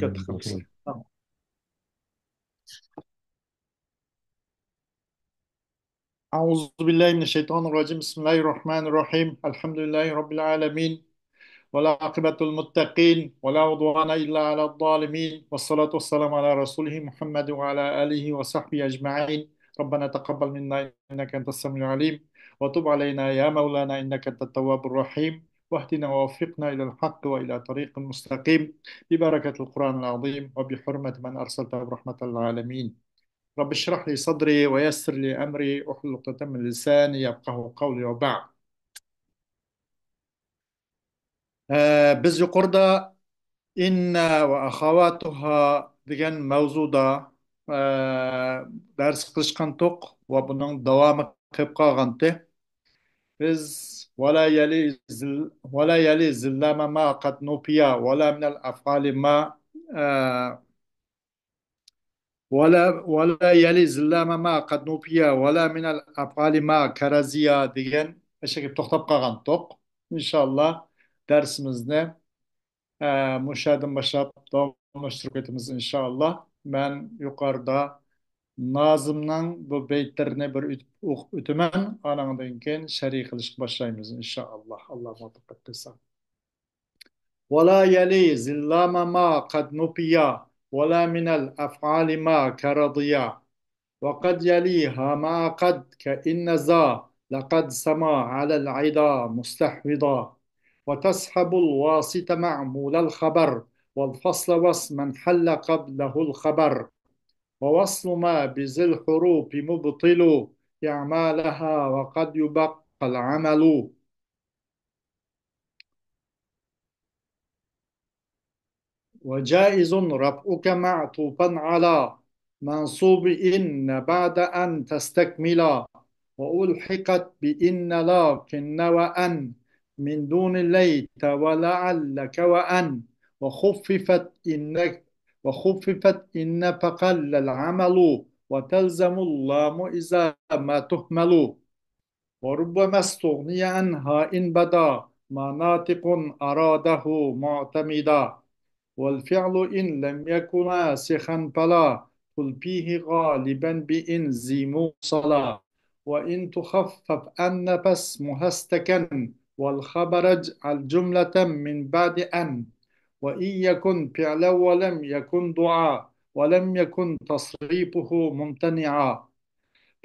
كانت خمسة. أعوذ بالله من الشيطان الرجيم. بسم الله الرحمن الرحيم. الحمد لله رب العالمين، ولا عاقبة المتقين، ولا عدوان إلا على الظالمين، والصلاة والسلام على رسوله محمد وعلى آله وصحبه أجمعين. ربنا تقبل منا إنك أنت السميع العليم، وتب علينا يا مولانا إنك أنت التواب الرحيم، واهدنا ووفقنا إلى الحق وإلى طريق مستقيم، ببركة القرآن العظيم وبحرمة من أرسلته برحمة العالمين. رب اشرح لي صدري ويسر لي أمري واحلل عقدة من لساني يفقه قولي. وبعد، biz yuqorida inna va axavatuha degan mavzuda dars qilishgan to'q va buning davomi qilib qolgandi. Biz ولا يلي زلام ما قد نوبيا ولا من الأفعال ما ولا يلي زلام ما قد نوبيا ولا من الأفعال ما كرزيا degan eşek to'xtab qolgan to'q. İnşallah dersimizni muşahidim başlap davamlaştırıp etimiz inşallah. Ben yukarıda Nazım'ın bu beytlerini bir ütümen anandan keyin şerhi kılışıp başlayımız inşallah. Allah muvaffak etsin. ولا يلي زلام ما قد نبيا ولا من الأفعال ما كرضيا وقد يليها ما قد كإن ذا لقد سما على العدا مستحوذا وتسحب الواسط معمول الخبر والفصل واسما حل قبله الخبر ووصل ما بذي الحروف مبطل إعمالها وقد يبقى العمل. وجائز رفعك معطوفا على منصوب إن بعد أن تستكملا وألحقت بإن لكن وأن من دون ليت ولعلك وأن وخففت إن فقل العمل وتلزم اللام إذا ما تهمل وربما استغني عنها إن بدا ما ناطق أراده معتمدا والفعل إن لم يكن ناسخا فلا قل فيه غالبا بإن ذي موصلا وإن تخفف أن فاسمها استكن والخبر اجعل جملة من بعد أن وإن يكن فعلا ولم يكن دعاء ولم يكن تصريفه ممتنعا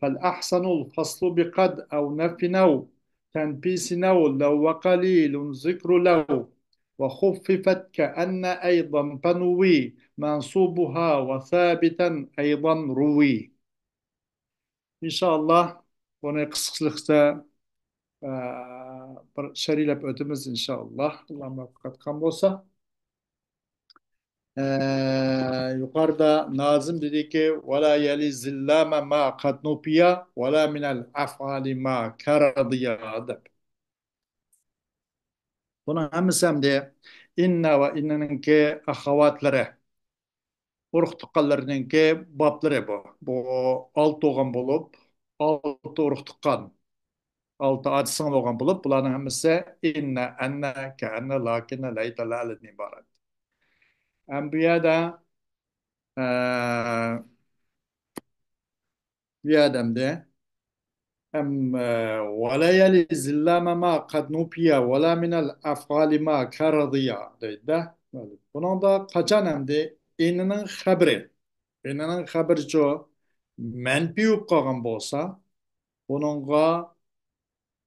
فالأحسن الفصل بقد أو نفي أو تنبيس أو لو وقليل ذكر لو وخففت كأن أيضا فنوي منصوبها وثابتا أيضا روي. İnşallah bunu kısıklıkta bir şerilep ötümüz inşallah. Allah muvaffak kan olsa. Yukarıda Nazım dedi ki وَلَا يَلِ الزِّلَّامَ مَا قَدْ نُبِيَ وَلَا مِنَ الْأَفْعَالِ مَا كَرَضِيَ dep. Bunun hemisi de inna ve innenki ahavatları, uruk tuqqanlarınki babları bu. Bu altı oğan bulup, altı uruk tuqqan, altı acısın oğan bulup, buların hemisi inna, enne, keenne, lakinne, leyte, la'leden ibaret. Enbiyada bir adamda ولا يلي الزلام ما قد نوبيا ولا من الأفعال ما كرضيا deydi. Bunun da kaçan hem de ininin haberi. İninin haberi çoğu menfi yok kalgan bolsa bununla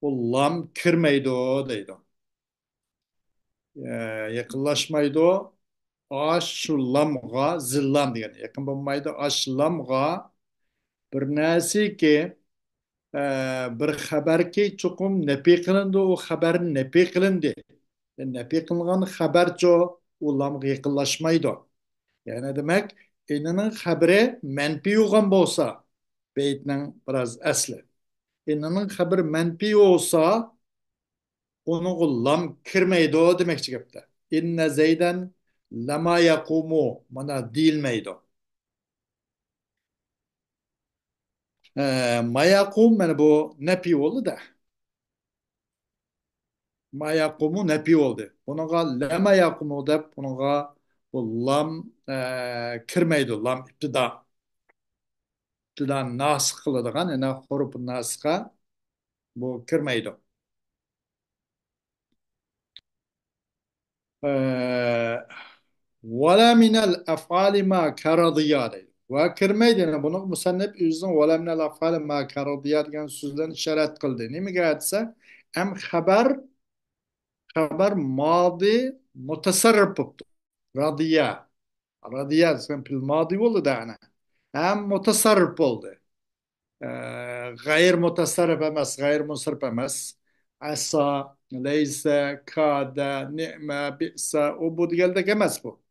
o lam kirmeydi o deydi. Yakınlaşmaydı o aş lamga zillam diyen. Yakın bulmaydı aş lamga bir nesi ki bir xabarki cho'qim nafiy qilindi u xabar nafiy qilindi. Nafiy qilingan xabarcho ularga yaqinlashmaydi. Ya'ni demak, inining xabari manfiy bo'lgan bo'lsa, beytning biroz asli. Inining xabari manfiy bo'lsa, uni lam kirmaydi demoqchi gapda. Inna zaydan lama yaqumu mana deyilmaydi. Ma yaqum mana bu nafiy bo'ldi da. Ma yaqumu nepi oldu. Bununla lema yaqumu dep bununla Bu lam kirmeydi. Lam iptida. İptida nasıl kıladigan, yani hurup nasıka bu kirmeydi. ولا من الأفعال ما كرضيات ve kirmeydi. Bunu musannif yüzden ولا من الأفعال ما كرضيات yani sözden işaret kıldı. Ne mi gelse hem haber madi mutasarrif oldu. Radiya. Radiya sen pil madi oldu da ana. Hem mutasarrif oldu. Gayr mutasarrif emez, gayr munsarrif emez. Asa, leyse, kada, ni'me, bi'sa, o bu geldi emez bu.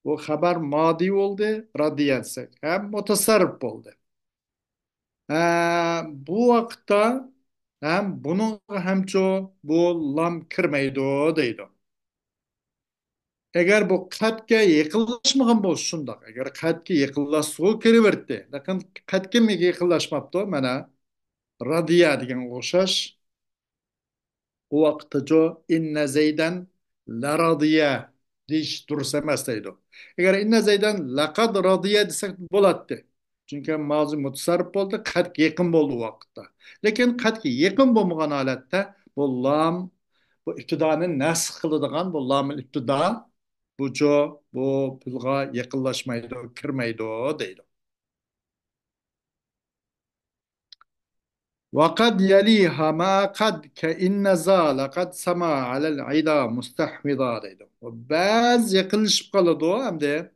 Bu haber madi oldu, radiyetse. Hem mutasarrif oldu. Bu vakta hem bunun hem çoğu bu lam kirmeydi o deydi. Eğer bu katga yakınlaşmagan bolsun da, eğer katga yakınlaşığı kiriverdi. Lakin katga mi yakınlaşmaptı? Mana radiya degan o'xshash. U vaqtda inna zaydan la radiya deyish durust emas deydi. Agar inna zaydan laqad radiya desak bo'ladi. Chunki mavzu mutasarrif bo'ldi, qatga yaqin bo'ldi u vaqtda. Lekin qatga yaqin bo'lmagan holatda bu lam bu ibtidoni nasx qiladigan bu lamil ibtido bu bu pulga yaqinlashmaydi, kirmaydi deydi. وقد يليها ما قد كإن زال قد سما على العدا مستحوذا deydi. Baz yakınlaşıp kaladı hem de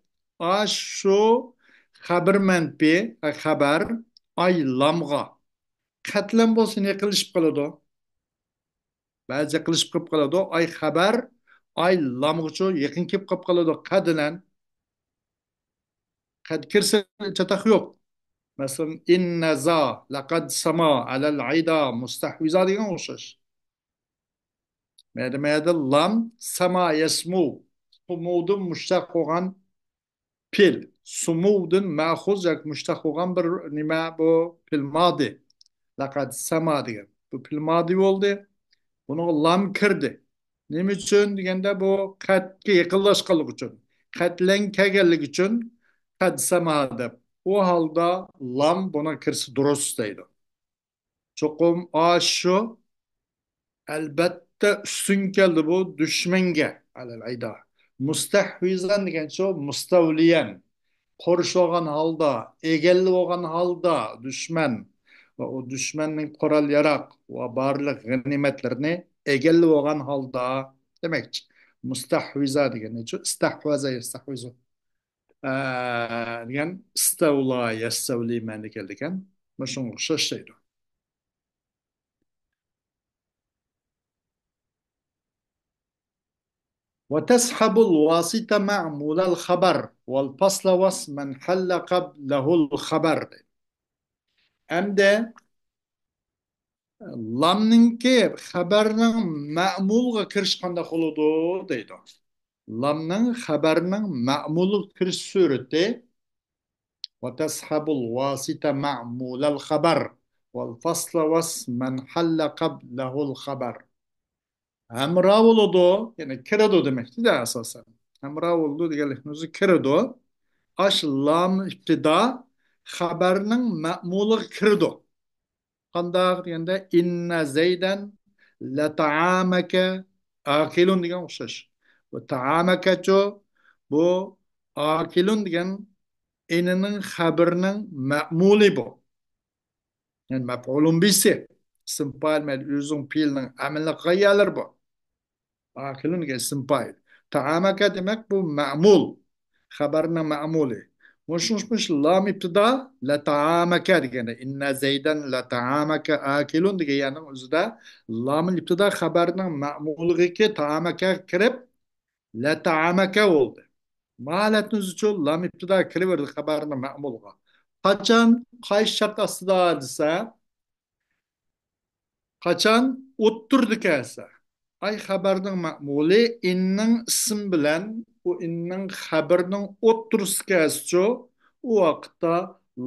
şu haber menpi haber ay lamga katlan bolsun yakınlaşıp kaladı. Baz yakınlaşıp kılıp kaladı ay haber ay lamgıçı yakın kip kılıp kaladı kadlen kad kirse çatak yok. Mesela inne za laqad sama alel ida mustahviza diyen oluşur. Merde lam sama yesmu. Sumudun müştak olan pil. Sumudun ma'huz jak müştak olan bir nima bu pil madi. Laqad sama diyen. Bu pil madi oldu. Bunu lam kirdi. Nim için degende bu katga yakınlaşkanlık için. Katlen kegellik için kad sama deb. O halda lam buna kirsi durust deydi. Çokum aşu elbette üstün geldi bu düşmenge alel ayda. Mustahvizan degan şu mustavliyen. Koruş halda, egelli olan halda düşman ve o düşmanın koral yarak ve barlık ganimetlerini egelli olan halda demek. Mustahviza degan şu istahvaza yestahvizu. Degan istavla yestavli meni keldiken. Muşun şaştaydı. وتسحب الواسطة معمول الخبر والفصل واسم من حل قبله الخبر. Hem de lamninki haberinin ma'mulga kirish qanday qiladi deydi. Lamning haberinin ma'mulga kirish surati وتسحب الواسطة معمول الخبر والفصل واسم من حل قبله الخبر. Emra oldu yani kirado demekti de asasen. Emra oldu diye kirado. Aş lam iptida haberinin ma'mulu kirdo. Qandaq degende inna zeyden la ta'amaka akilun degan o'xshash. Bu ta'amaka cho bu akilun degan eninin haberinin ma'muli bu. Yani maf'ulun bisi. Simpal med üzüm pilnin ameli qayyalar bu. Akilun degan simpal. Ta'amaka demek bu ma'mul. Haberinin ma'muli. مش لام ابتدا لطعامك ديگه ان زيدا لطعامك آكلون ديگه yani özde lam iptida haberinin ma'muligi ki ta'amaka kirib لطعامك oldu. Mahaletiniz için lam iptida kiriverdi haberinin ma'mulga. Kaçan qaysi şart astıda dese kaçan o'ttirdi kelsa. Ay haberning ma'muli inning ism bilan u inning xabarning o'ttirisi kelsa u vaqtda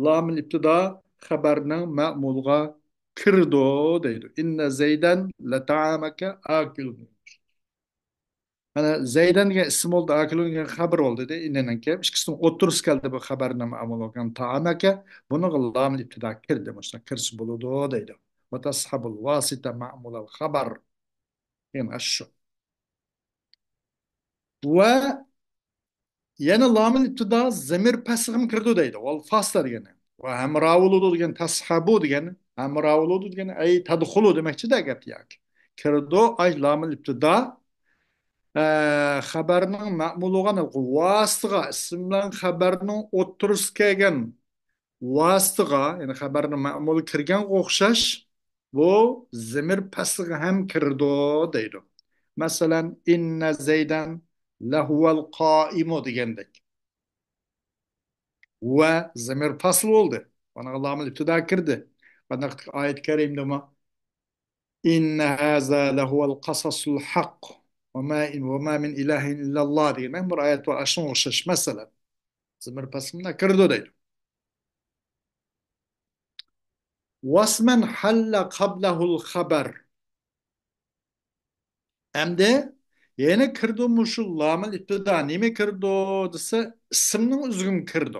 lam ibtida xabarning ma'mulga kirdi deydi. Inna zaydan la ta'amaka akil. Ana Zeydan degan ism oldu, Akilun degan xabar oldu dedi. İnenenke. İkisinin oturus geldi bu haberine amol olgan Ta'am aka. Bunu lam ibtida kirdi. Mesela kirsi buludu deydi. Ve tashabul vasita ma'mul al haber. Yani aşşu. Ve yana lamın ibtida zemir pesgim kirdi deydi. Ol fasla degeni. Ve hem ravuludu degen tashabu degeni. Hem ravuludu degeni ay tadkhulu demekçi de gap yak. Kirdi ay lamın ibtida xabarning ma'mul bo'lgan vositaga ism bilan xabarning o'ttiris kelgan vositaga ya'ni xabarni ma'mul kirgan o'xshash bu zamir pastiga ham kirdi deydi. Masalan, inna zaydan lahuval qoimu degandek va zamir fasl bo'ldi. Bana lamil ibtida kirdi. Bana oyat karimda إن هذا لهو القصص الحق وما من إله إلا الله دي مهم آيات وأشون وشش مثلا زمر بس منا كردو دي واسمن حل قبله الخبر أم de yeni kırdı muşul lamel iptida nime kırdı dese isimnin üzgün kırdı.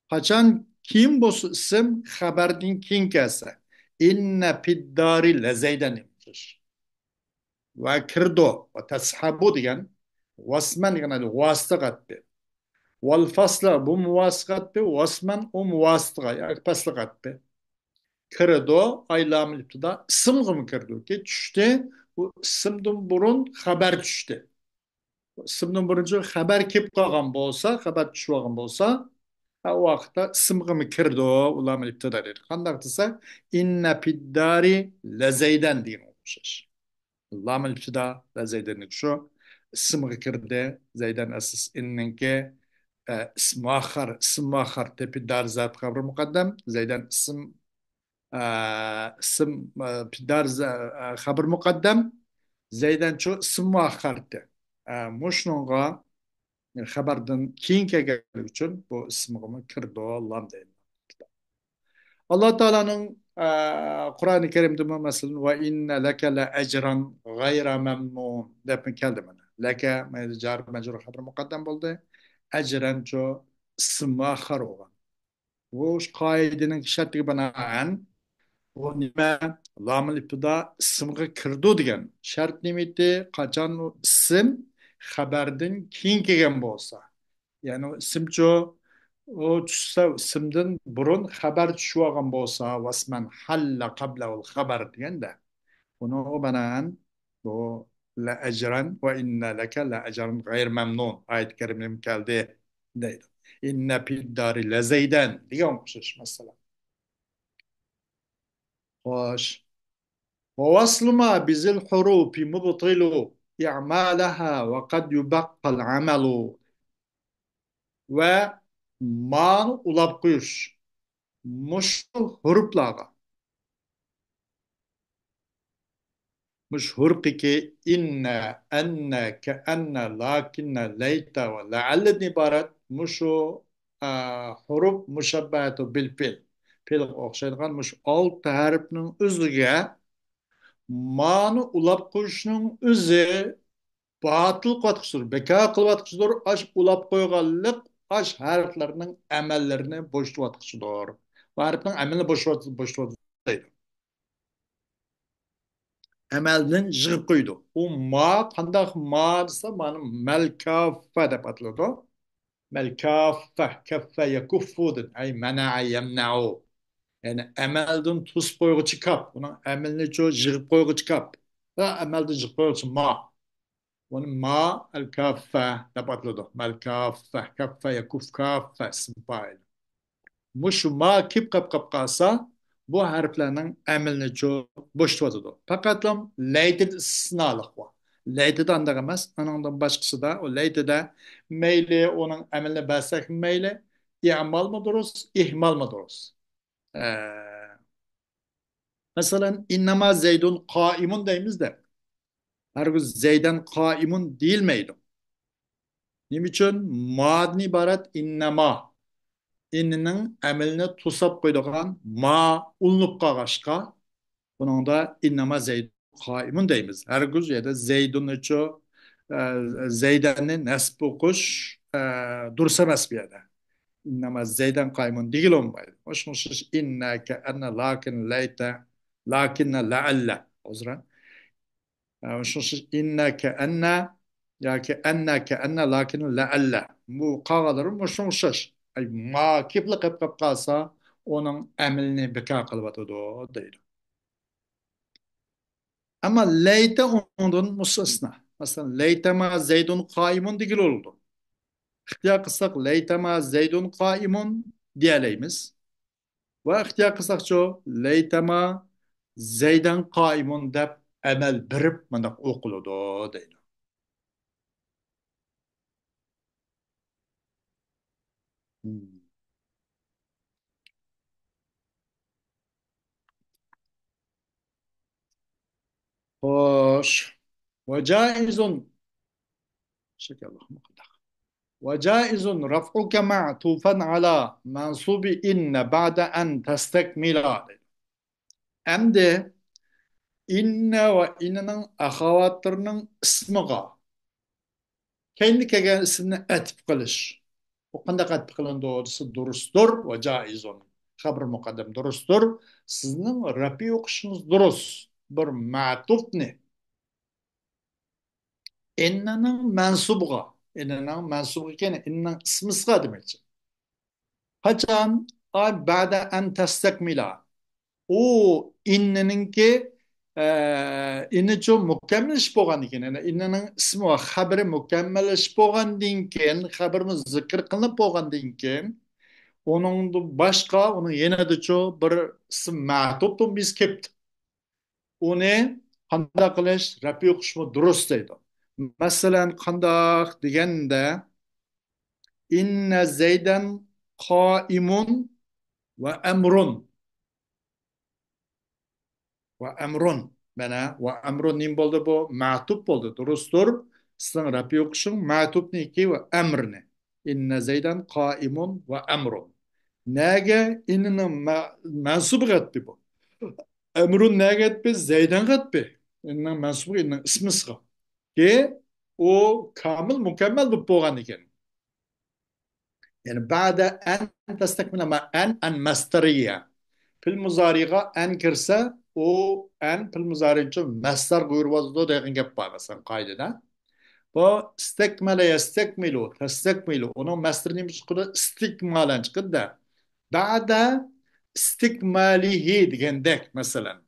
Haçan kim bu isim haberdin kim kese inne piddari lezeyden imtir. Ve kırdı ve teshabu diyen vasmen yani vasıta kattı. والفصل بمواسقة واسما ومواسطة يعني فصل كردو aylam الابتداء اسم كردو ki düştü bu isimden burun haber düştü. İsimden buruncu haber kip kalgan bolsa haber düşüyorgan bolsa o vaqtda isim kirdi ulam ibtida dedi. Qandaq desa inna piddari lazaydan degan o'xshash. Lam ibtida lazaydan shu isim kirdi zaydan asas innenke اسم مؤخر اسم مؤخر تبي دار ذات خبر مقدم زيدا اسم اسم دار خبر مقدم زيدا شو اسم مؤخر te. مش نوعا خبردن كين كجل üçün bu ismimi kirdi Allah'ım deyim. Allah Teala'nın Kur'an-ı Kerim'de mesela ve inne leke le ecran gayra memnun dep keldi bana. Leke car mecrur haber mukaddem oldu. Ecren ço ismi ahar olan. Bu kaidenin şartı binaen o nime lamıl iptida ismini kirdi degan. Şart nimeti kaçan o isim haberdin keyin kelgan bolsa. Yani o isim ço o tushsa isimdan burun xabar tushib olgan bo'lsa vasman halla qablahu xabar deganda buni bilan bu la ajran va inna laka la ajran g'ayr mamnun oyat karimim keldi deydi inna fid dari la zaydan degan o'xshash masala xo'sh ووصل ما بذي الحروف مبطل إعمالها وقد يبقى العمل ve man ulap kuyuş muşul huruplarga muş hurpiki inne enne ke enne lakinne leyte ve leallen ibaret muşu hurup muşabbatu bil fil fil okşaydigan muş altı harfinin üzüge manı ulap kuyuşunun üzü batıl qatqısıdır, beka qılvatqısıdır, aş ulap koyğanlık aş harflerinin emellerini boşlatqısıdır. Bu harflerin emelini boşlatqısıdır. Emelden jığıp koydu. O ma, qandaq ma desa, ma'ni melkaffe deb atiladi. Melkaffe, kaffe yekuffudun, ay mena'a yemna'u. Yani emelden tuz koyğucu kap. Bunun emelini çoğu jığıp koyğucu kap. Da emelden jığıp koyğucu ma. ما الكافة تبطلده ما الكافة كفة يكف كافة سمبايل مش ما كيف قب قاسا bu harflerinin emilini çoğu boş tutuyordu. Fakat lated istisnalık var. Lated anlagamaz. Anından başkası da o lated'e meyli onun emiline bassak meyli i'mal mı duruz, ihmal mı duruz? Mesela innema zeydun kaimun deyimiz de herkes zeyden kaimun değil miydi? Niçin? Ma'dan ibaret innema. İnninin emeline tusap koyduğun ma ulnup qağaşqa. Bunun da innema zeydun kaimun deyimiz. Herkes ya da zeydun iço Zeyden'in nesb okuş dursa emas bu yerda. İnnama Zeyden kaymun değil olmaydı. Hoş inne ke enne lakin leyte lakinne lealle. Ozra. Hoş inne ke enne ya ke enne lakin lealle. Bu kağaların hoş. Ay ma kipli kıp kalsa onun emilini beka kılbatıdı o değil. Ama leyte ondan mustasna. Mesela leytema zeydun kaimun değil oldu. İhtiyar kısak leytema zeydun kaimun diyeleyimiz. Ve ihtiyar kısak ço leytema zeydan kaimun dep emel birip mandak okuludu deydi. Hmm. Hoş. Ve caizun şekallah mukaddak. Ve caizun raf'uke ma'tufan ala mansubi inne ba'de en testekmila deydi. Hem de inne ve innenin ahavatlarının ismiga kendi kegen ismini etip kılış. O kanda etip kılın doğrusu durustur ve caizun. Haber mukaddem durustur. Sizin rapi okuşunuz durus. Bir matuf ne? İnnenin mensubuğa. İnnenin mensubu iken innenin ismisga demekçi. Haçan ay ba'de en testekmila. O inneninki inni çok mükemmel iş boğan iken yani innenin ismi ve haberi mükemmel iş boğan dinken haberimiz zikir kılıp boğan dinken onun da başka onun yine de çok bir isim ma'tuptun biz kept onu kanda kılış rapi okuşma durust deydi. Mesela kandak degende inne zeyden kaimun ve emrun ve emrun bana ve emrun nim boldu bu ma'tup boldu durustur sizin rapi okuşun ma'tup ne ki ve emrine inne zeyden kaimun ve emrun nege inne mensup gatbi bu emrun nege gatbi zeyden gatbi inne mensup inne ismi sıra ki o kamil mükemmel bir boğan iken yani ba'de en testekmine ma en masteriye في المزارعة أنكرسة o en fil muzari'nço mastar guyurvazdo degen gep var mesela kaydeda. Bu istekmele yestekmilu, testekmilu. Onun masterinin çıkıdı istikmalen çıkıdı da. Ba'da istikmalihi degendek mesela.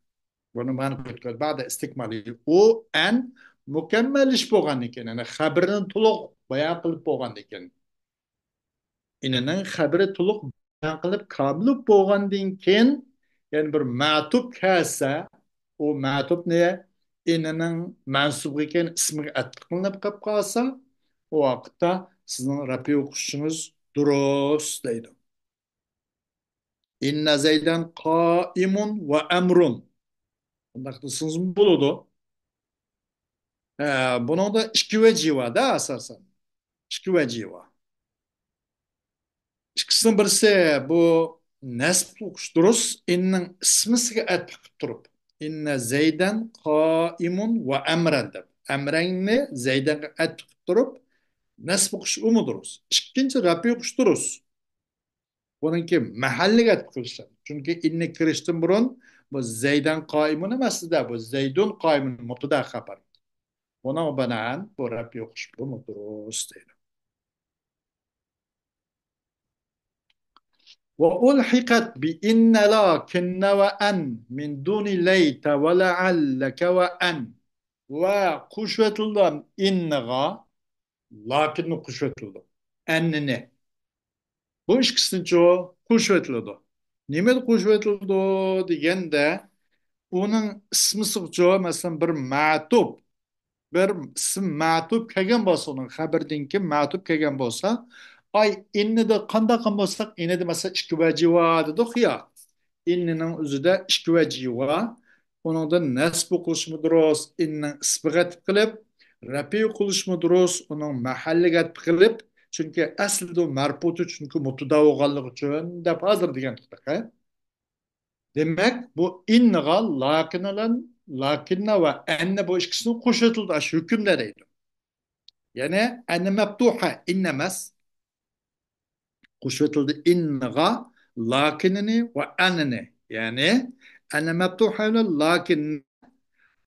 Bunu ben kutluyorum. Ba'da istikmalihi. O en mükemmel iş boğan iken. Yani haberini tuluk bayan kılıp boğan iken. İnenen haberi tuluq bayan qilib kamil bo'lgandan keyin yani bir ma'tub kelsa u ma'tub ne inining mansub ekan ismiga atliq qilinib qolib qolsa u vaqtda sizning rafiy o'qishingiz durust deydi. Inna zaydan qaimun va amrun. Bundaq desangiz bo'ladi. Buning da ikki vaji bor da asosan. Ikki vaji bor. İkisining birisi bu nasb o'qish inning ismisiga atib turib inna zaydan qoimun va amran deb amranni zaydanga atib turib nasb o'qish umi durust ikkinchi rafiy o'qish durust buniki mahalliga atib qilishadi chunki inni kirishdan burun bu zaydan qoimun emasda bu zaydun qoimun mubtada xabar buna binoan bu rafiy o'qish bu durust deydi. وألحقت بإن لكن وأن من دون ليت ولعلك وأن وقشوتلدم إنغا lakin kuşvetildi. Ennine. Bu ikisini çoğu kuşvetildi. Nimet kuşvetildi degende onun ismi çoğu mesela bir ma'tub bir ism ma'tub kelgan bo'lsa uni xabardan keyin ma'tub kelgan bo'lsa ay innida qandaq bo'lsak innida masalan ikki vaji bor dedik ya innining o'zida ikki vaji bor uningdan nasb qilishmi durust inning isbiga qilib rafiy qilishmi durust uning mahalliga qilib chunki aslida u marputi chunki mubtada bo'lganligi uchun deb hozir degan demek bu innegal lakinle ve enne bu ikisini qo'shitildi shu hukmda deydi. Yani enne meftuha innemez. Kuşvetildi inneга lakinini ve anneni. Yani enne meftuha ile lakin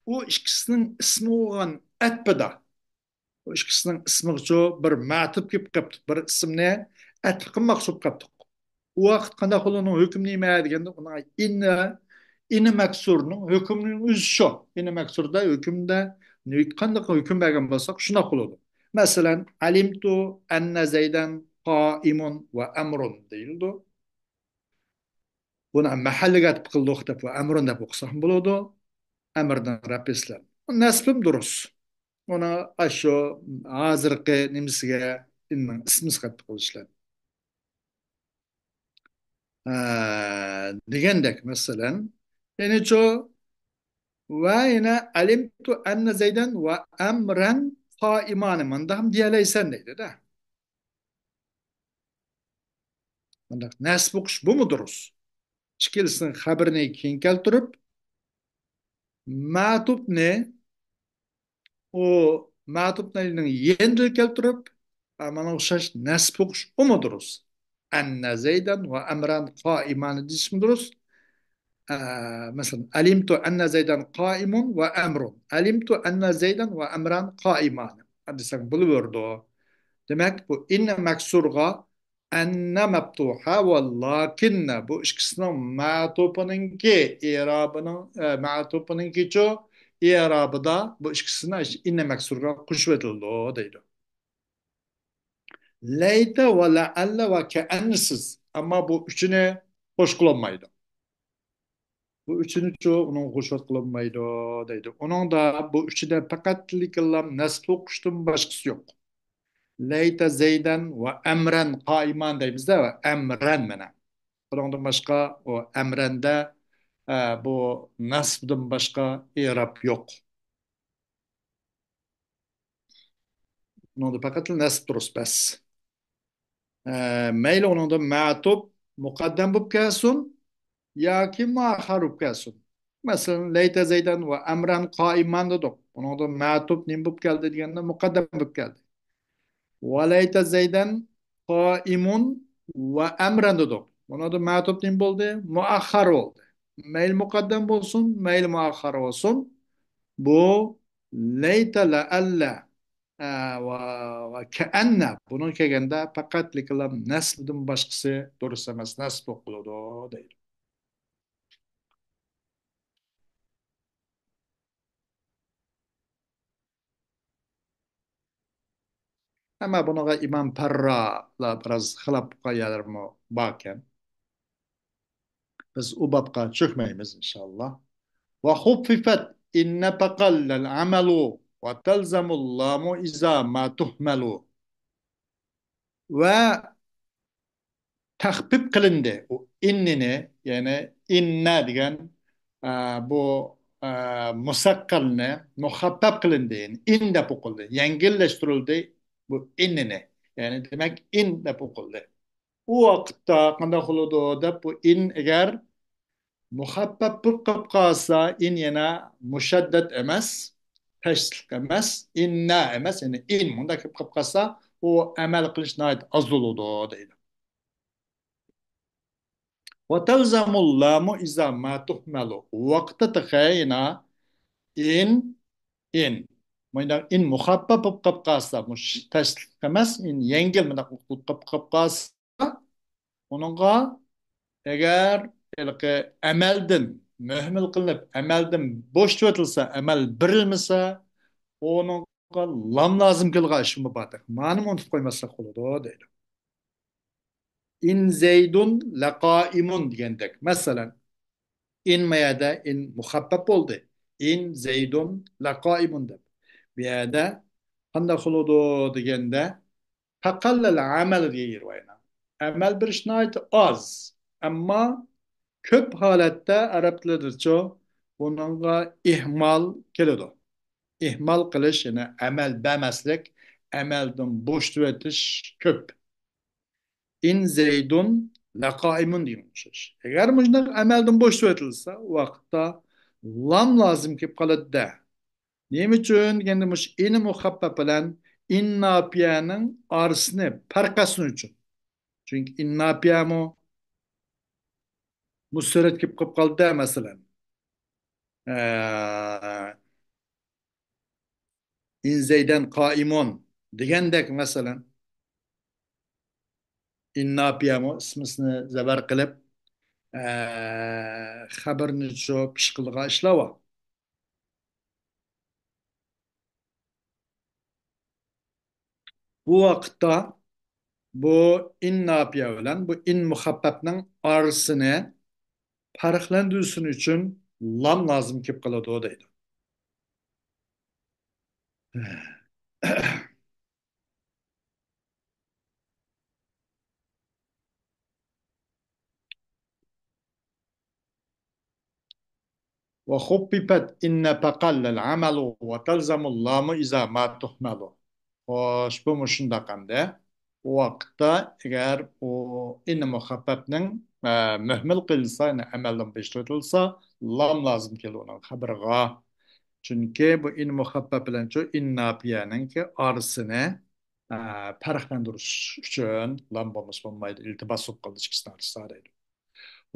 o ikisinin ismi olan etbeda. O ikisinin ismi şu bir matib gibi kaptı. Bir isimne etbiki maksub kaptı. O vaqt qanday qo'lini hukm nima deganda uni ini maksurning hukmining o'zi shu. Ini maksurda hukmda qanday hukm bergan bo'lsak shuna bo'ladi. Masalan, alimtu anna zaydan qoimun va amrun deyildi. Buni mahalliga qildi deb va amrun deb o'qisak bo'ladi. Amrdan rapislar. Nasbim durust. Ona aşo hozirgi nimasiga inning ismi sifatida qo'yishlar. Degandek masalan, yani şu ve yine alimtu enne zeyden ve emren qaiman manda ham diyaleysen deydi de. Manda nasb o'qish bu durus. Ikkilisini xabarini keyin keltirib, ma'tub ne o ma'tubning yengil keltirib, mana o'xshash nasb o'qish u durus. Enne zeyden ve emren qaiman deyishim durus. مثلا علمت أن زيدا قائم وأمر علمت أن زيدا وأمران قائمان هذا سان بلوردو demek bu inne maksurga enne meptuha ve bu ikisinin ma'tupununki ma'tupununki ço irabı da bu ikisine inne maksurga kuşvetildi o deydi. Leyte ve lealle ve keennisiz ama bu üçüne hoş kullanmaydı. Bu üçünü çoğu onun hoşvat kılınmaydı deydi. Onun da bu üçü de fakat likellam nasıl okuştum başkası yok. Leyte zeyden ve emren kaiman deyimiz de ve emren mene. Bundan başka o emrende bu nasbdan başka irab yok. Onun da fakat nasb duruz bes. Meyli onun da ma'tub mukaddem bu kesun ya ki muahhar kelsin. Mesela leyte zeyden ve emren kaiman dedik. Onun da ma'tub nim bu geldi degende mukaddem bu geldi. Ve leyte zeyden kaimun ve emren dedik. Onun da ma'tub nim oldu? Muahhar oldu. Meyl mukaddem olsun, meyl muahhar olsun. Bu leyte lealla ve keenne bunun kegende fakat likilam nesbidin başkası doğrusu emas nesb okuludu değil. Ama bunaqa İmam Parra'la biraz xilaf qo'yarmi borkan. Biz u babga cho'kmaymiz inshaalloh. Va xuffifat inna taqallal amalu va talzamul lamu iza ma tuhmalu. Va taxfif qilindi. U innini yani inna degan bu musaqqalni muhabbab qilindi. Yani in deb o'qildi. Yengillashtirildi bu innini. Yani demak in deb o'qildi. U vaqtda qanday qiladi deb bu in agar muhabbab bo'lib qolib qolsa in yana mushaddad emas tashdiq emas inna emas yani in bunda kelib qolib qolsa u amal qilish oz bo'ladi deydi وتلزم اللام إذا ما تهمل وقت تخينا إن إن من إن مخبب بقب قاسا مش تشتغمس إن ينجل من قب قاسا ونغا eğer emelden mühmel kılınıp emelden boş tutilsa emel birilmese onun lam lazım kılga işimi batık. Manım onu koymazsak olur o değil. İn zeydun laqaimun diyendek. Mesela in mayada in muhabbab oldu. İn zeydun laqaimun de. Bir yerde kanda kılıdı diyende takallal amel diye vayna. Amel bir şnayet az. Ama köp holatda arab tilida bunga ihmol keladi. İhmal qilish yani amal bermaslik, amaldan bo'sh turitish ko'p. In zaydun laqaimun deymish. Agar bunday amaldan bo'sh turitilsa, u vaqtda lam lozim kelib qoladi-da. Nima uchun? Endi mush in muhabbab bilan innapiyanın arsını parkasını için. Çünkü innapiyamu müseret kip kip kaldı mesela. Ee, in zeyden kaimun degendek mesela innapiyamu ismisini zeber kılıp haberini şu pişkıllığa işlava. Bu vakitte bu in napiya bilen bu in muhabbetinin arasını farklandırsın için lam lazım kip kaladı o deydi. وخففت إن تقل العمل وتلزم اللام إذا ما تهمل. Hoş bu muşundakande. O vakitte eğer o in muhabbetinin mühmel kılsa, yani amelden beşletilse, lam lazım ki onun haberga. Çünkü bu in muhabbet bilen şu in napiyenin ki arısını paraklandırış için lam bulmuş bulmaydı. İltibas sokalı çıkıştan arısarıydı.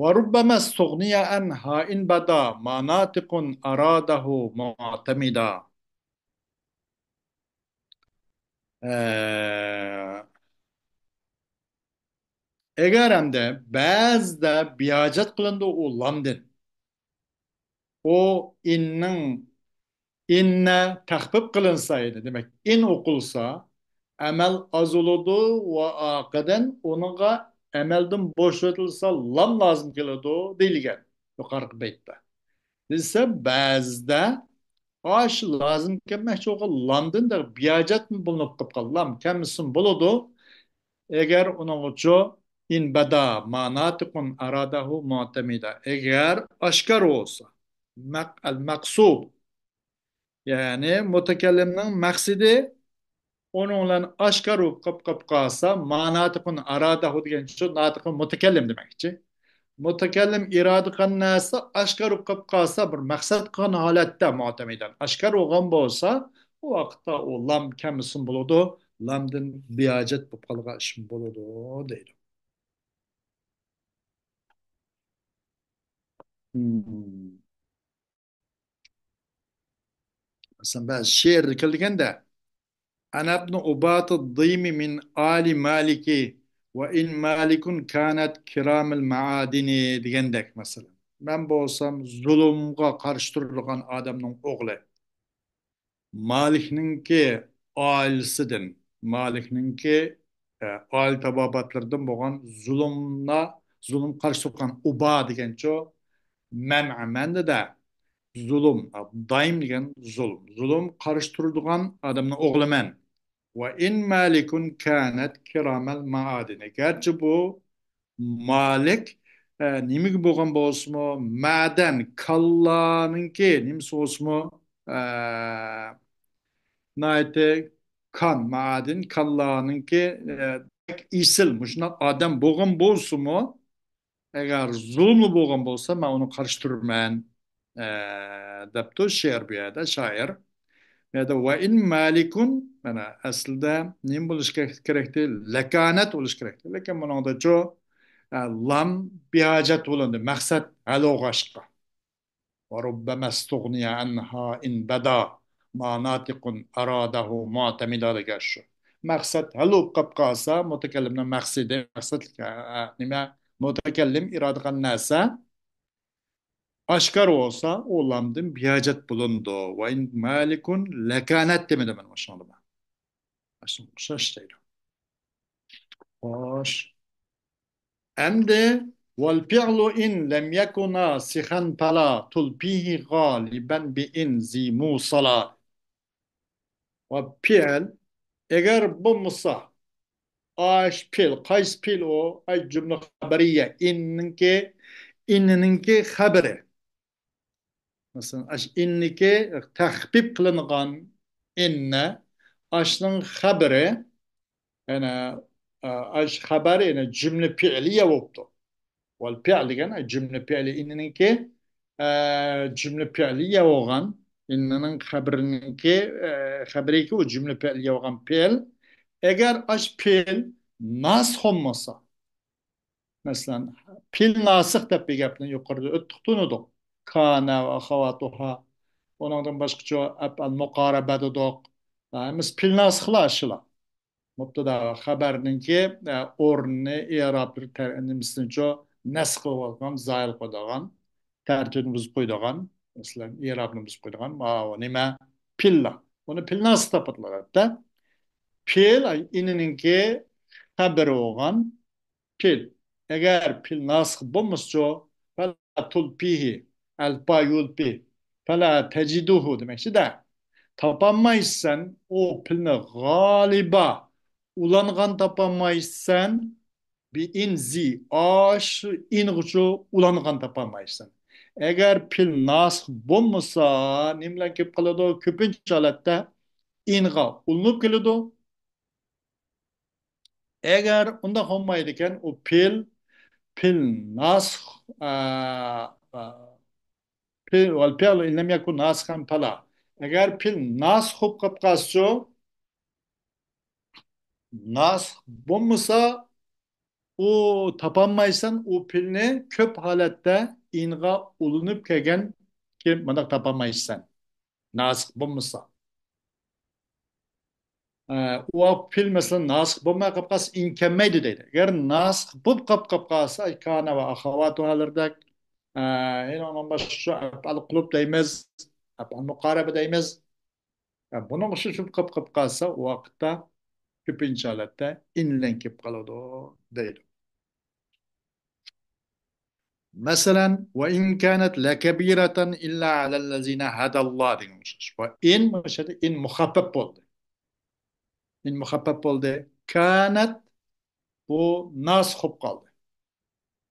وربما استغني عنها إن بدا مناطق أراده معتمدا. Eğer hem de bazı biacet kılındı o lamdın. O inne tahbib kılınsaydı demek in okulsa emel az olurdu ve akaden onunla emelden boşaltılsa lam lazım kılıyordu değilgen. Yukarı beytte. Ise bazıda aş lazım kemek çok London da biacet mi bulunup kapkallam kemisin buludu eğer onun ucu in bada manatikun aradahu mu'temida eğer aşkar olsa el maksud yani mütekellimin maksidi onunla aşkar olup kap kalsa manatikun aradahu degen şu natikun mütekellim demekçi. Mutakellim irade qilgan narsa oshkor bo'lib qolib qolsa bir maqsad qilgan holatda mu'tamidan oshkor bo'lgan bo'lsa u vaqtda u lam kamisin bo'ladi lamdan biyojat bo'lib qolgan ish bo'ladi deydi. Hmm. Masalan ba'zi she'rda kelganda ana ibn ubat ad-dimi min ali maliki ve in malikun kanat kiramil maadini degandek masalan ben bo'lsam zulmga qarshi turadigan odamning o'g'li Malikninki ailesidir. Malikninki aile tababatlarından boğan zulüm karşı sokan uba degen ço men'amende de zulüm, daim degen zulüm. Zulüm karıştırıldıgan adamın oğlu men. Ve in malikun kânet kiramel maadine. Gerçi bu malik nimi boğan boğusmu maden kallanınki nimsi olsmu naite kan maadin kallanın ki isil muşuna adam boğan bolsu mu eğer zulümlü boğan bolsa ben onu karıştırırım depto şiir bir yerde şair ya da ve in malikun bana aslında nim buluş gerekti lekanet oluş gerekti lekin bunun da çoğu lam bir hacet olundu maksat alo aşka وربما استغني عنها إن بدا ما ناطق أراده معتمدا لقاشه مقصد هلو قبقاسا متكلمنا مقصد مقصد نما متكلم إرادة الناس aşkar olsa oğlandım biyacet bulundu. Ve in malikun lekanet demedi ben maşallah. Aslında kuşaş değil. Hoş. Hem de vel fi'lu in lem yekuna sihan pala tulpihi galiben bi in zi musala. Ve fi'l eğer bu musa aş pil kays pil o ay cümle haberiye inninki haberi. Mesela aş inniki tahbib kılınan inne aşның haberi yani aş haberi yani cümle fi'liye oldu. Vel fi'l degan cümle fi'li inninki cümle fi'liye olgan İnnenin haberinin haberi ki o cümle pel yavgan pel. Eğer aş pel nas olmasa, mesela pel nasık da bir gapni yukarıda öttüktünüdük. Kana ve ahavatuha. Ondan başka apal mukarabada dok. Biz pel nasıkla aşıla. Mubtada haberinin ki orni i'rab bir terimisincho nasx qilib olgan, zayil qo'ydigan, tartibini buzib qo'ydigan, masalan, i'robni buzib qo'ydigan, nima pilla. Buni pilla nasıl topadilarda? Pil inininki xabari bo'lgan pil. Agar pil nasx bo'lmasa, fala tulpihi alpa yulpi fala tajiduhu demekçi de. Tapanmaysan o pilni galiba ulangan tapanmaysan bir inzi aş inğuçu ulangan tapanmaysan. Eğer pil nas bulmasa nimle kip kılıdı köpünç alette inga ulunup kılıdı. Eğer onda olmaydıken o pil nas pil wal pil in lem yakun nasxan pala. Eğer pil nas hop kapkasso nas bulmasa o tapanmaysan o pilni köp halette inga ulunup kegen ki mana tapanmaysan. Nas bulmasa. O pil mesela nas bulma kapkas inkemmeydi dedi. Eğer nas bul kapkasa kana ve ahavatu halırdak yine onun başı al kulüp değmez. Al mukarebe değmez. Bunun için şu kapkasa o vakitte köpinç halette inlenkip kalıyordu değil. مثلا وإن كانت لكبيرة إلا على الذين هدى الله demiş. وإن مش إن مخفف oldu. İn muhabbep oldu. Kânet bu nas hop kaldı.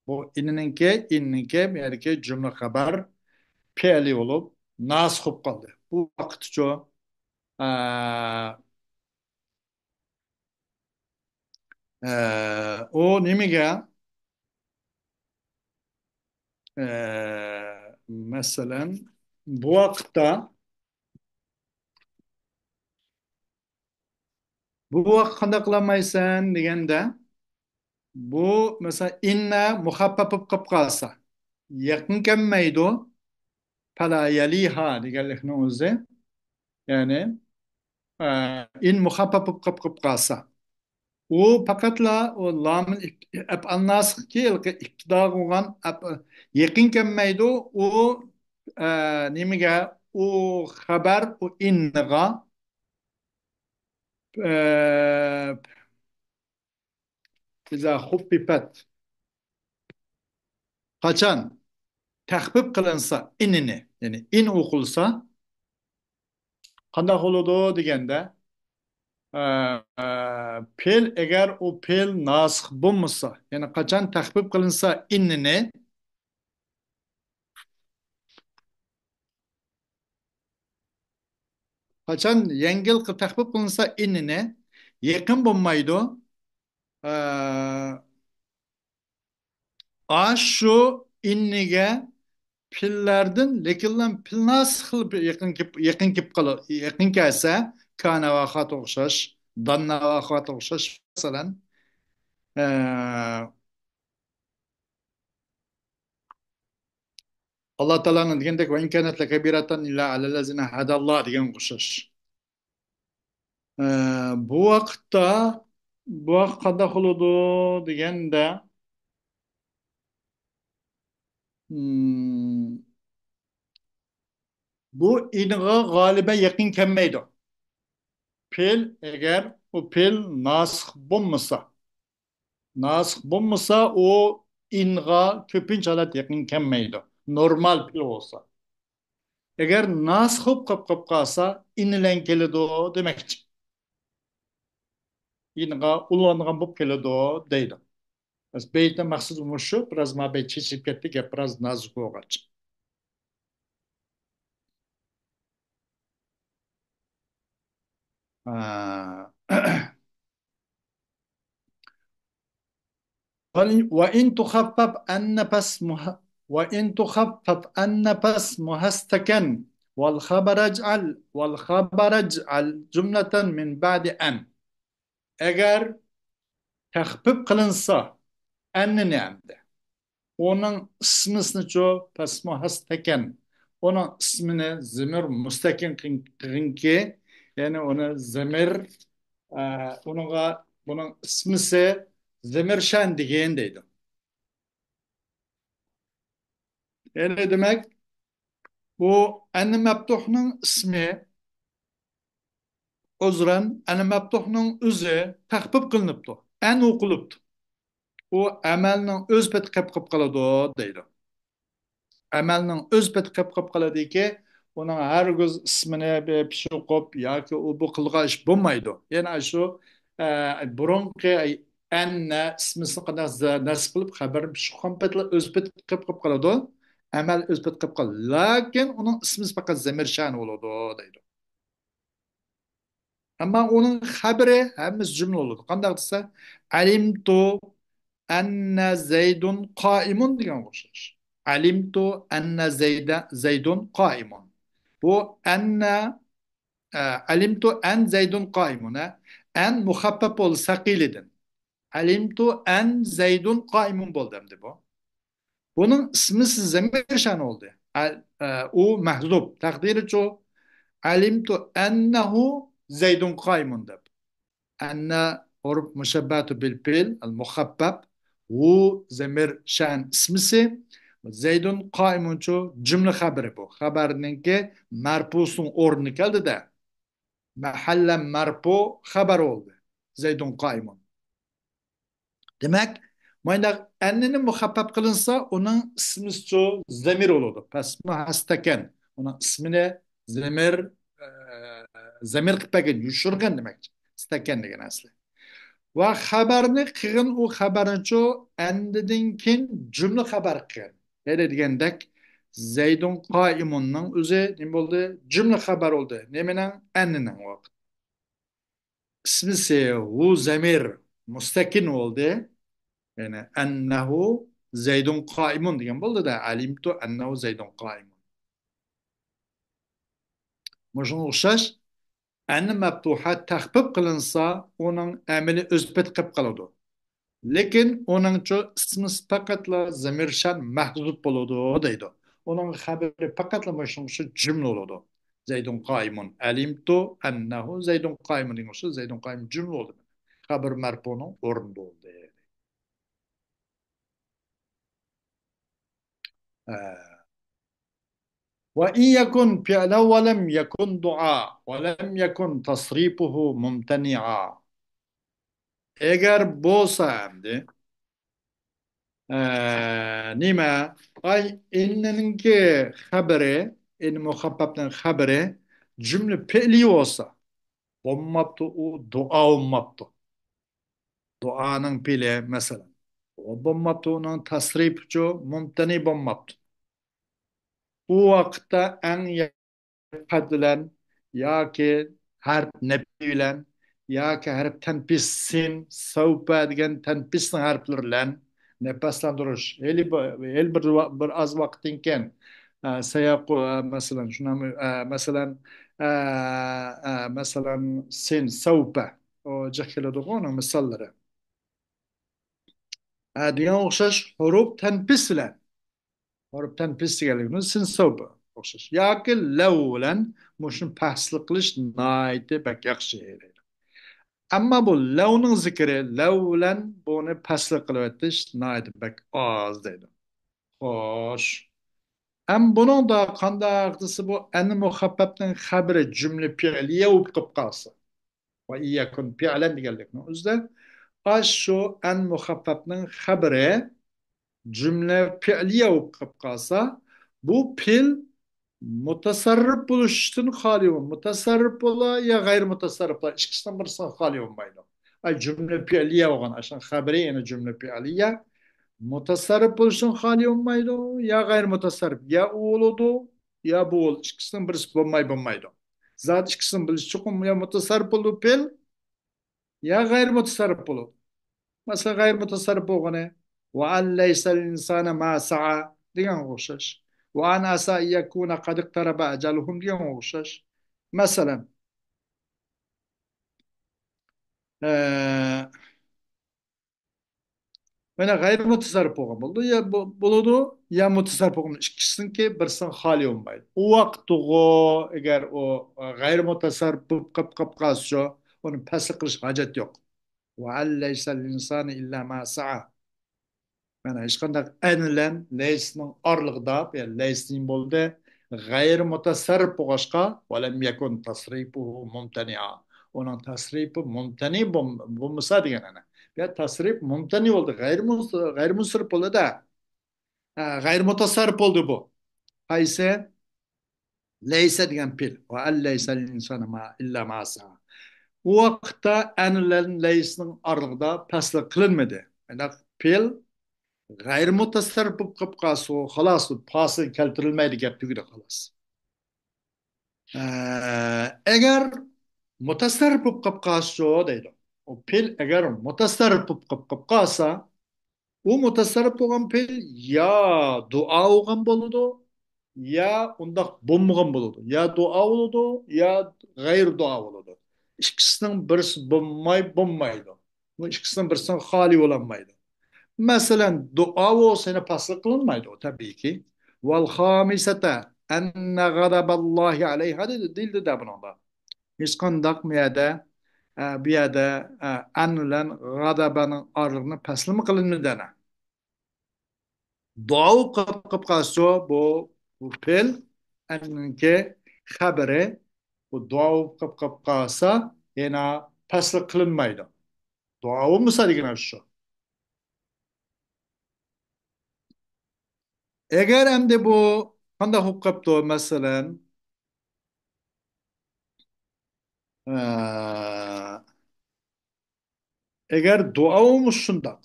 Bu inninke yani cümle haber peli olup nas hop kaldı. Bu vakit çoğu o nimige mesela bu vakitte bu vakit kanda kılamaysan degende bu mesela inne muhabbep kıp kalsa yakın kemmeydi fala yaliha digerlikne o'zi yani in muhabbep kıp kalsa o fakatla o lamın ap annas ki iktidar olan yakın kemmeydi o nimige o haber o innega bize hubbipet kaçan tahbib kılınsa inini yani in okulsa qandaq oludu degende pel eğer o pel nasih bulmasa yani kaçan tahbib kılınsa inini kaçan yengil tahbib kılınsa inini yakın bulmaydı e, şu innige pillerden lekinlen pil nasıl yakın kelse kana ve ahat okşaş danna ve ahat okşaş mesela e, Allah Teala'nın digendek ve imkanet lekebiratan illa alellezine hadallah diyen okşaş. E, bu vakıtta bu vakit kada huludu degende hmm, bu inga galibe yakın kemmeydi. Pil eğer o pil nasih bulmasa o inga köpünç alet yakın kemmeydi. Normal pil olsa. Eğer nasih hop kap kalsa inilen keledi o demekçi. Inga ulangan bop keledi o deydi. Az beyte maksud şu biraz ma bey çeşip kettik ya biraz nazik olgaç. Ha. وإن تخفف النفس وإن تخفف النفس مهستكن والخبر اجعل جملة من بعد أن. Eğer tahfif kılınsa en ne? Onun ismisini çoğu pasma hasteken. Onun ismini zemir müstakin kınki. Yani onu zemir bunun ismisi zemir şen diyendeydi. Yani ne demek? Bu en mebtuhunun ismi uzran en mebtuhunun üzü tahfif kılınıptı. En okuluptu. O amelinin öz peti kıp kaladı deydi. Amelning o'z peti qilib qoladiki, uning har giz ismini pishib qo'yib yoki u bu qilgan ish bo'lmaydi. Yana shu burunqi anna ismisini qanday nasib qilib xabar shu qanpatla o'z peti qilib qoladi. Amal o'z peti qilib qoladi. Lakin uning ismi faqat zamirshan bo'ladi deydi. Ammo uning xabari hammasi jumla bo'ladi. Qanday desa, alimtu anna zaydun qoimun degan o'xshash. Alimtu anna zaydun qoimun. Bu anna alimtu an zaydun qoimun. An muhabbab ol saqilidan. Alimtu an zaydun qoimun bo'ldi endi bu. Bunun ismisiz zamirşan oldu. O mahzub. Takdiri çoğu. Alimtu ennehu zaydun kaymun deb. Enne orub müşebbatu bil fil al muhabbab. Bu zemir şan ismisi. Zaydun kaymun çoğu cümle haberi bu. Haberinin marpusun ornu geldi de. Mahallen marpu haber oldu. Zaydun kaymun. Demek mayda ennini muhabbab kılınsa onun ismi çoğu zemir olurdu. Pes muhastaken. Onun ismini zemir zemir kıpaken yuşurgan demek. Staken degen asli. Ve haberini kıyın o haberin çoğu endidinkin cümle haber kıyın. Öyle degendek Zeydun kaimunun özü ne oldu? Cümle haber oldu. Neminen enninin vakit. İsmisi hu zemir mustakin oldu. Yani ennehu zeydun kaimun degan bo'ldi da alimtu ennehu zeydun kaimun. Shunga o'xshash anni maftuha taxfif qilinsa uning amili o'zbit qilib qoladi. Lekin uningcha ismi faqatla zamirshan mahzub bo'ladi deydi. Uning xabari faqatla shuncha jumla bo'ladi. Zeydun qaimun alimtu ennehu zeydun qaimun degan o'sha zeydun qaim jumla bo'ldi. Xabar marfu'ning o'rnida bo'ldi. وإن يكن فعلا ولم يكن دعاء ولم يكن تصريفه ممتنعا. Eğer bolsa emdi nima ay inninki haberi in muhabbabdan haberi cümle fi'li olsa olmaptı o dua olmaptı. Duanın fi'li mesela. O olmaptı onun tasrifçi mumtani olmaptı. Bu vakitte en Fat bilen yoki harf nebi bilen yoki harf tanpis sin savpa degan tanpisning harflari bilan nafaslantirish el bir oz vaqtdan keyin sayaqu masalan shuna masalan masalan sin savpa o keladigan uni misollari degan o'xshash huruf tanpis bilan Orupdan pis deganligini sinsoba o'xshash yoki lav bilan mushuni pastlik qilish nihoyatda bak yaxshi deydi. Ammo bu lavning zikri lav bilan buni pastlik qilib o'tish nihoyatda bak oz deydi. Xo'sh. Am buning da qanday desa bu ani muhabbabning xabari jumla fi'liya bo'lib qolib qolsa va iyakun fi'lan deganlikni o'zida shu an muhabbabning xabari cümle fi'liye bo'lib qolsa bu pil mutasarrif bo'lishdan xoli mutasarrif bo'la yo g'ayr mutasarrif bo'la ikkisidan birisidan xoli bo'lmaydi. Ay cümle fi'liye bo'lgan ashan xabari yana cümle fi'liye mutasarrif bo'lishdan xoli bo'lmaydi yo g'ayr mutasarrif ya u bo'ladi ya bu bo'ladi ikkisidan birisi bo'lmaydi. Zat ikkisini bilish chuqur ya mutasarrif bo'ladi pil ya g'ayr mutasarrif bo'ladi. Mesela gayr mutasarrif bo'lgani va allaysal insana ma sa'a degan o'xshash. وأن عسى أن يكون قد اقترب أجلهم diye oluşur. Mesela eee mana g'ayri mutasarrif bo'lgan bo'ldi ya bo'ladi ya mutasarrif bo'lgan ikkisiniki birsin xoli bo'lmaydi u vaqt agar u g'ayri mutasarrif bo'lib qolib qolsa uni pasl qilish hojat yo'q va allaysal insani illa ma sa'a mana hech qanday aynilan laysning orlig'ida yani laysning bo'ldi g'ayri mutasarrif bo'lg'achqa valam yakun tasrifuhu mumtani'a uning tasrifi mumtani bo'lmasa degan ana ya tasrif mumtani bo'ldi g'ayri musrif bo'ldi da g'ayri mutasarrif bo'ldi bu qaysi laysa degan pil va allaysa insana ma illa ma sa'a u vaqtda anilan laysning orlig'ida paslik qilinmadi pil g'ayrimutasarrif bo'lib qolib qolsa xolos hosil keltirilmaydi gap tugidi xolos agar mutasarrif bo'lib qolib qolsa deydi u pil agar mutasarrif bo'lib qolib qolsa u mutasarrif bo'lgan pil yo duo olgan bo'ladi yo undoq bo'lmagan bo'ladi yo duo bo'ladi yo g'ayri duo bo'ladi ikkisining birisi bo'lmaydi bu ikkisining birisidan xoli bo'lolmaydi. Mesela dua olsaydı paslık kılınmaydı o tabii ki. Vel hamisete enne gadaballahi aleyha değildi de bununla. Hiç kandak miyade bir yerde annulen gadabanın arlığını paslı mı kılındı dene. Dua kıp kalsı bu pil enninki haberi bu dua kıp kalsa yine paslı kılınmaydı. Dua olmasa digine şu. Eğer hem de bu kanda hukkapto mesela eğer dua olmuşsundak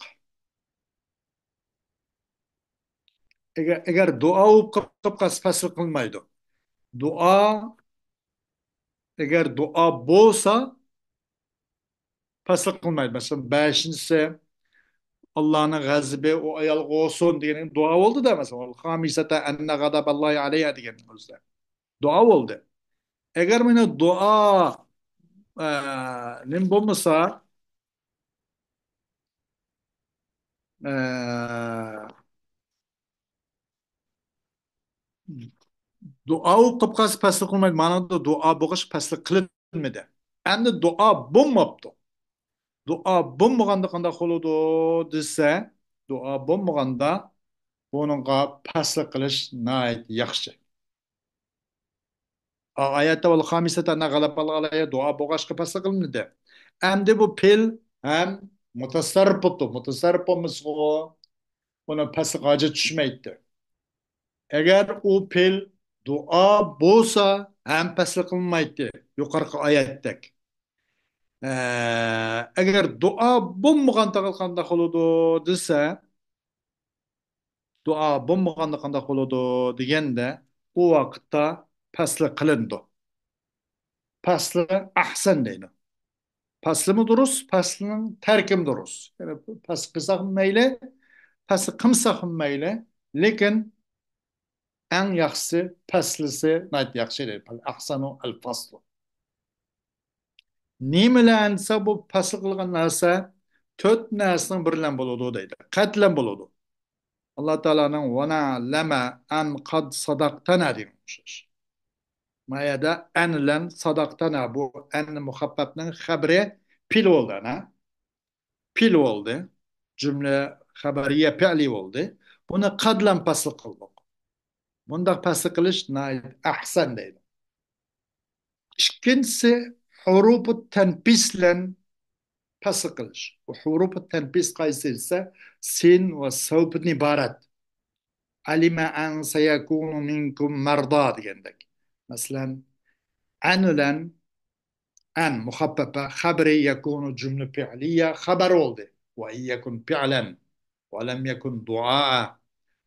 eğer dua olup kapkas fasıl kılmaydı. Dua eğer dua bolsa fasıl kılmaydı. Mesela beşincisi Allah'ın gazabı o ayal olsun diyenin dua oldu da mesela. Hamisete enne gadaballahi aleyha diyenin özde. Dua oldu. Eğer mine dua nim bulmasa dua o'qib qolsa paslik qilmaydi ma'noda duo bo'lg'ich paslik qilinmadi endi duo bo'lmabdi duo bo'lmaganda qanday qiladi desa duo bo'lmaganda bunga paslik qilish nihoyat yaxshi oyatda val xamisatan g'alabal alayya duo bo'lg'achqa paslik qilinadi endi bu pil ham mutasarrif bo'ldi mutasarrif bo'lmasa buni paslik hojat tushmaydi agar u pil duo bo'lsa ham paslik qilmaydi yuqorqi oyatdek agar duo bo'lmaganda qanday qiladi desa duo bo'lmaganda qanday qiladi deganda u vaqtda paslik qilindi pasli ahsan deydi paslimi durust paslining tarkimi durust yani past qilsa ham mayli past qilmasa ham mayli lekin eng yaxshisi pastlisi yaxshi deydi ahsanu al faslu nimalansa bu pasl qilgan narsa to'rt narsaning bilan bo'ladi deydi qatlan bo'ladi alloh taoloning vana lama an qad sadaqtana degan mayada anlan sadaqtana bu an muhabbabning xabri pil bo'ldi ana pil bo'ldi jumla xabariya fi'li bo'ldi buni qadlan pasl qildik bundaq pasl qilish ahsan deydi ikkinchisi hurufu tanpis bilan pasl qilish bu hurufu tanpis qaysi esa sin va savbdan iborat alima an sayakunu minkum marda degandek masalan an bilan an muhabbaba xabri yakunu jumla fi'liya xabar oldu va yakun fi'lan ولم يكن دعاء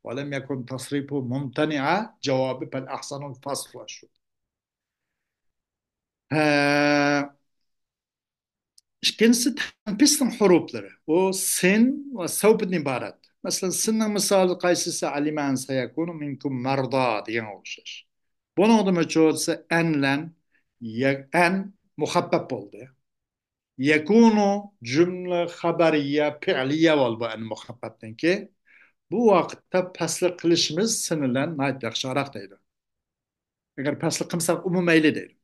ولم يكن تصريفه ممتنعا جواب فالأحسن الفصل والشد İkincisi tempistin hurufları. O sin ve savbın ibaret. Mesela sizin misal kaysısı alimen sayakunu minkum merda diyen oluşur. Bunu da çoğulsa enlen en muhabbep oldu. Yekunu cümle haberiye fi'liye ol bu en muhabbepten ki bu vakitte paslı kılışımız sınırlan nait yakşarak deydi. Eğer paslı kımsak umumeyli değil.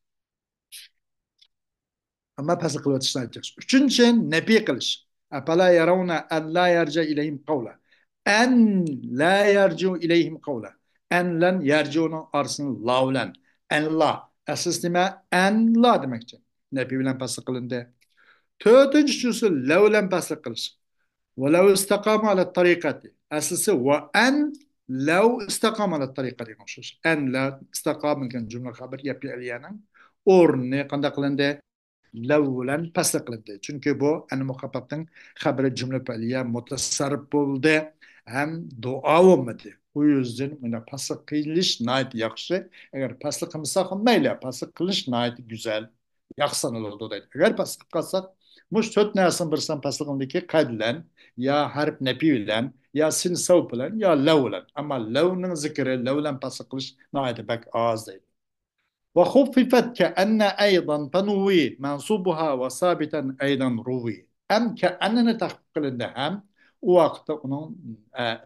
Ama paslı kılıç nait yakşarak. Üçüncü nebi kılış. Apala yaravna en la yerce ileyhim kavla. En la yercu ileyhim kavla. En len yercu'nun arsını lavlen. En la. Esas nime en la demekçe. Nebi bilen paslı kılındı. Dördüncüsü levlen paslı kılış. ولو استقام على الطريقة أساسه وأن لو استقام على الطريقة مخصوص أن لا استقام كان جملة خبرية فعليا أورني قد قلنا لولا pasta kılındı. Çünkü bu en muhabbettin haberi cümle fiiliye mutasarrif oldu. Hem dua olmadı. Bu yüzden buna pasta kılış nait yakşı. Eğer pasta kılmışsak meyle pasta kılış nait güzel. Yaksan olurdu dedi. Eğer pasta kılsak muş töt nesin birsen pasta kılındaki kaydilen ya harf nepi bilen ya sin sav bilen ya levlen. Ama levnin zikri levlen pasta kılış nait bek az değil. وخففت كأن أيضا تنوي منصوبها وثابتا أيضا روي أم كأننا تحقق النهم وقت onun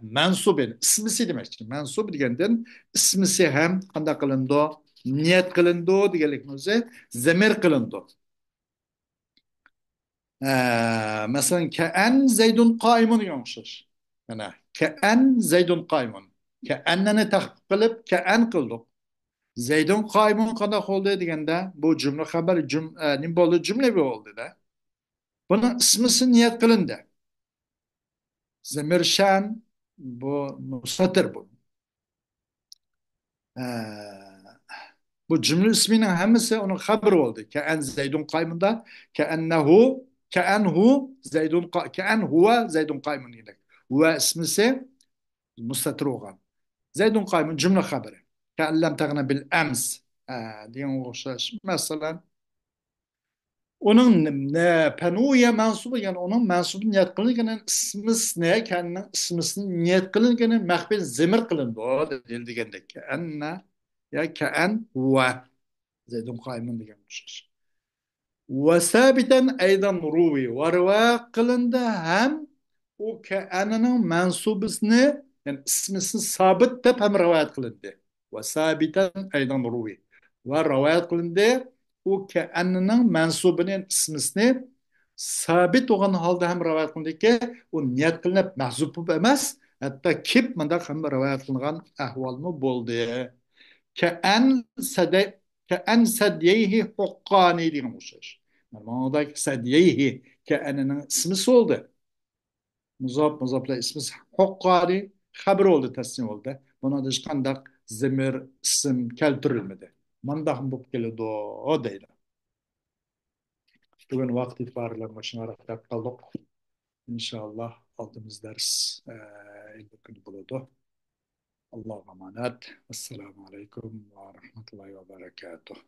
mensubun ismisi demek. Mensub degenden ismisi hem qanda qılındı, niyet qılındı degelikmizde zemir qılındı. Mesela ke'en zeydun qaimun demiştir. Yani ke'en zeydun qaimun. Ke'enneni tahqiq qılıp ke'en qıldık. Zeydun kaymun qandaq oldu deganda bu cümle xabar nim bo'ldi jumla bir oldu da. Buni ismisi niyat qilindi. Zamirshan bu mustatir bu. Ee, bu cümle isminin hammasi onun xabari oldu. Ka'an Zeydun qaymunda ka'anhu Zeydun ka'an huwa Zeydun qaymun dedik. Huwa ismisi mustatir olgan. Zeydun qaymun cümle xabari. Ka'an lam tagna bil ams. Degan o'xshash. Masalan onun penuya mensubu yani onun mensubu niyet kılınırken ismis ne kendine ismisini niyet kılınırken mehbin zemir kılındı o da dildiğinde ki enne ya en huve zeydun kaymun diye şey. Ve sabiten eydan ruvi ve rıva kılında hem o ke'anının mensubisini yani ismisini sabit de hem rivayet kılındı. Ve sabiten eydan ruvi ve rivayet kılındı o ke'anının mensubinin ismisini sabit olan halde hem rivayet kılındı ki o niyet kılınıp mahzup emas hatta kip manda hem rivayet kılınan ahval mı boldu. Ke'en sede ke'en sedyehi hukkani diye olmuş. Normalde sedyehi ke'eninin ismisi oldu. Muzapla ismi hukkani haber oldu teslim oldu. Buna da kandak zemir isim keltirilmedi. Mandahım bu keledi o değil. Bugün vakti itibariyle başına rakip kaldık. İnşallah aldığımız ders ilgili buludu. Allah'a emanet. Esselamu Aleyküm ve Rahmetullahi ve Berekatuhu.